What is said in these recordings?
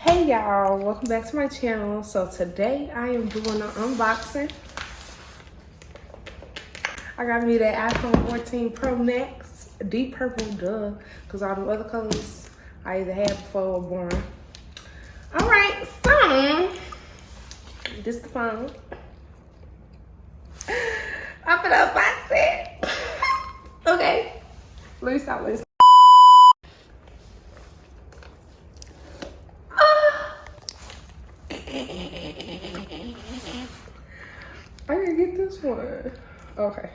Hey y'all, welcome back to my channel. So today I am doing an unboxing. I got me that iPhone 14 Pro Max, deep purple, duh, because all the other colors I either had before or born. All right, so this is the phone. I'm gonna unbox it. Okay, let me stop. I gotta get this one. Okay.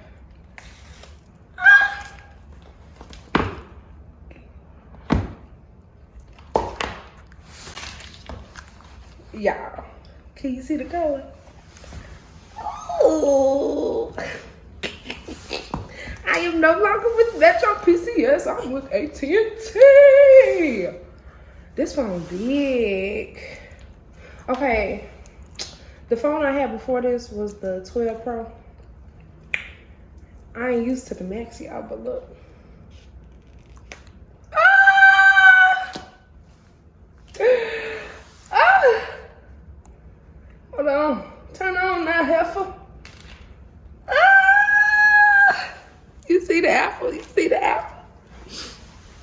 Y'all, can you see the color? Oh, I am no longer with Metro PCS. I'm with AT&T. This phone big. Okay, the phone I had before this was the 12 Pro. I ain't used to the Max, y'all, but look. Hold on. Turn on now, heifer. You see the apple? You see the apple?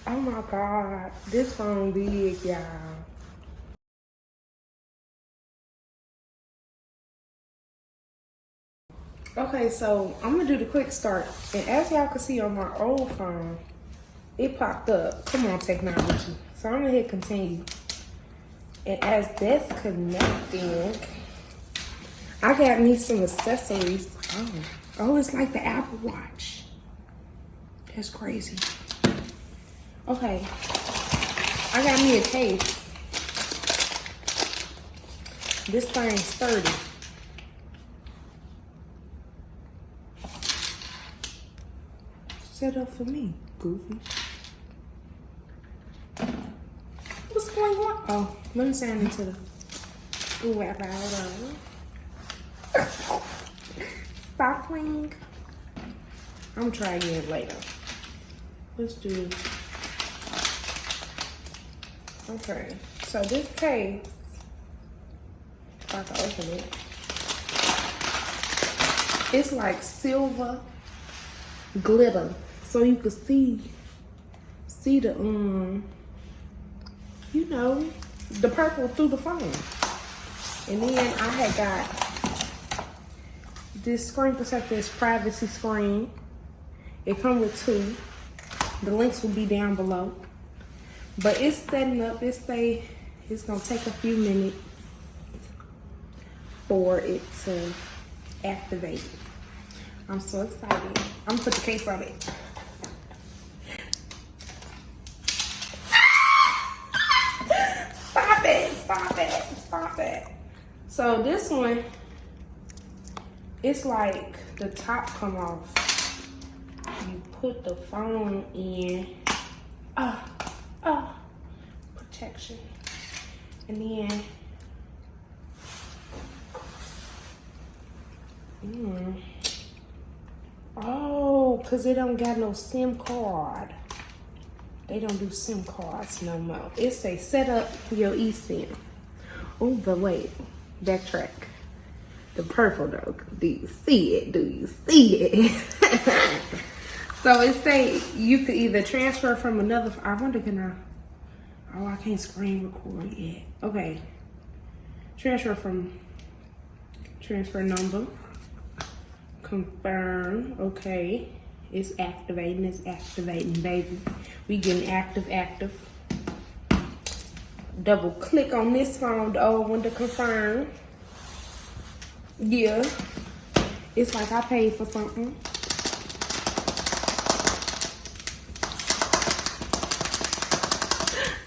Oh my God. This phone big, y'all. Okay, so I'm gonna do the quick start. And as y'all can see on my old phone, it popped up. Come on, technology. So I'm gonna hit continue. And as that's connecting, I got me some accessories. Oh, it's like the Apple Watch. That's crazy. Okay, I got me a case. This thing's sturdy. Set up for me, goofy. What's going on? Oh, let me sound into the wrap out. Sparkling. I'm gonna try again later. Let's do. Okay, so this case, if I can open it, it's like silver glitter, so you can see the you know, the purple through the phone. And then I had got this screen protector, this privacy screen. It comes with two. The links will be down below. But it's setting up. It say it's gonna take a few minutes for it to activate. I'm so excited. I'm gonna put the case on it. Stop it. So this one, it's like the top come off. You put the phone in, protection. And then, oh, cause it don't got no SIM card. They don't do SIM cards no more. It say set up your eSIM. Oh, but wait, backtrack. The purple though, do you see it? So it say you could either transfer from another, I wonder can I, oh, I can't screen record yet. Okay, transfer number, confirm, okay. It's activating, baby. We getting active. Double click on this phone, the old one, to confirm. Yeah, it's like I paid for something.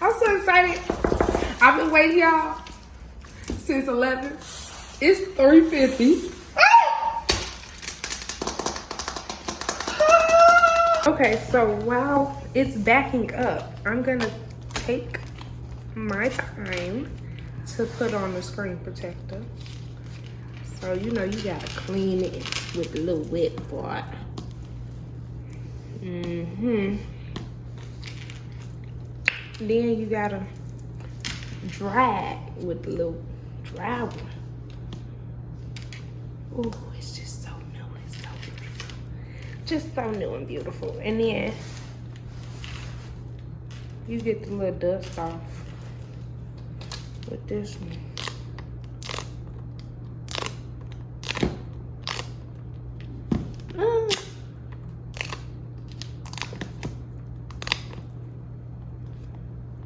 I'm so excited. I've been waiting, y'all, since 11. It's 3:50. Okay, so while it's backing up, I'm gonna take my time to put on the screen protector. So you know you gotta clean it with the little wet part. Then you gotta drag with the little dry one. Oh, it's just so new. It's so beautiful. Just so new and beautiful. And then you get the little dust off with this one.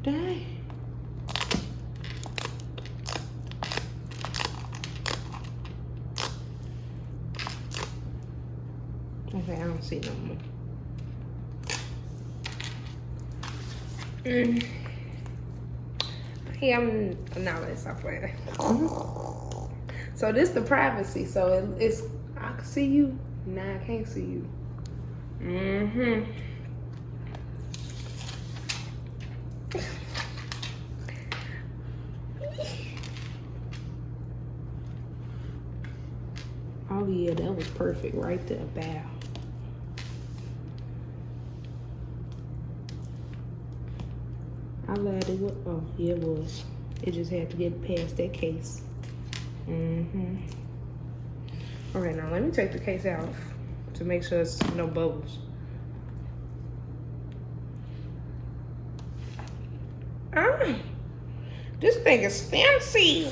Dang. Okay, I don't see no more. Yeah, now let's stop playing. So this the privacy. So it's I can see you. Now I can't see you. Oh yeah, that was perfect right there. Bow. I lied. It was. Oh yeah, it was. It just had to get past that case. Okay, now let me take the case out to make sure it's no bubbles. This thing is fancy.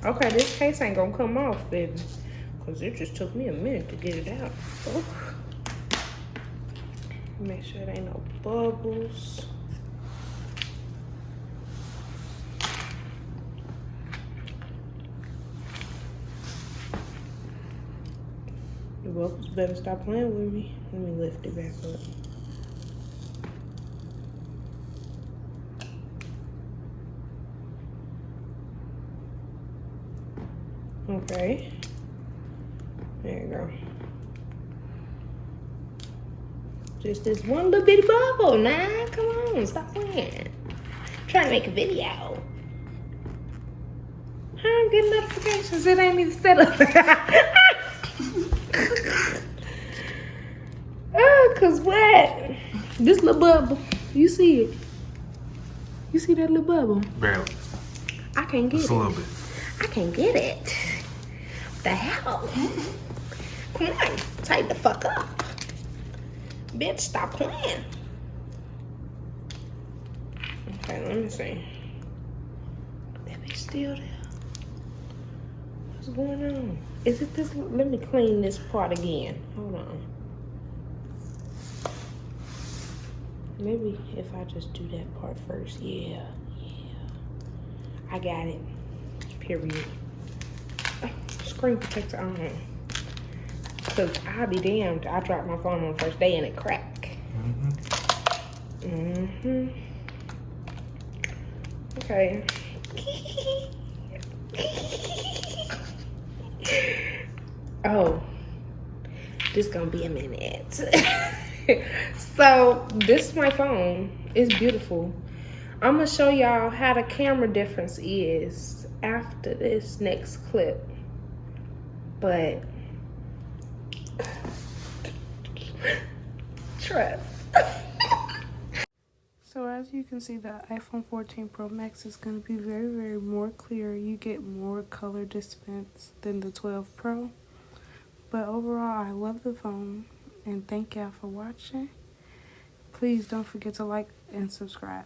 Okay, this case ain't gonna come off, baby, because it just took me a minute to get it out. Oh. Make sure there ain't no bubbles. The bubbles better stop playing with me. Let me lift it back up. Okay. There you go. Just this one little bitty bubble. Nah, come on, stop playing. I'm trying to make a video. I'm getting notifications. It ain't even set up. Oh, cause what? This little bubble. You see it? You see that little bubble? Barely. I can't get it. Just a little bit. I can't get it. What the hell? Come on, tighten the fuck up. Bitch, stop playing. Okay, let me see. That bitch still there. What's going on? Is it this? Let me clean this part again. Hold on. Maybe if I just do that part first. Yeah. I got it. Period. Screen protector on. Cause I'll be damned. I dropped my phone on the first day and it cracked. Okay. Oh, this gonna be a minute. So this is my phone. It's beautiful. I'm gonna show y'all how the camera difference is after this next clip. But trust. So as you can see, the iPhone 14 Pro Max is going to be very, very more clear. You get more color dispense than the 12 Pro. But overall, I love the phone. And thank y'all for watching. Please don't forget to like and subscribe.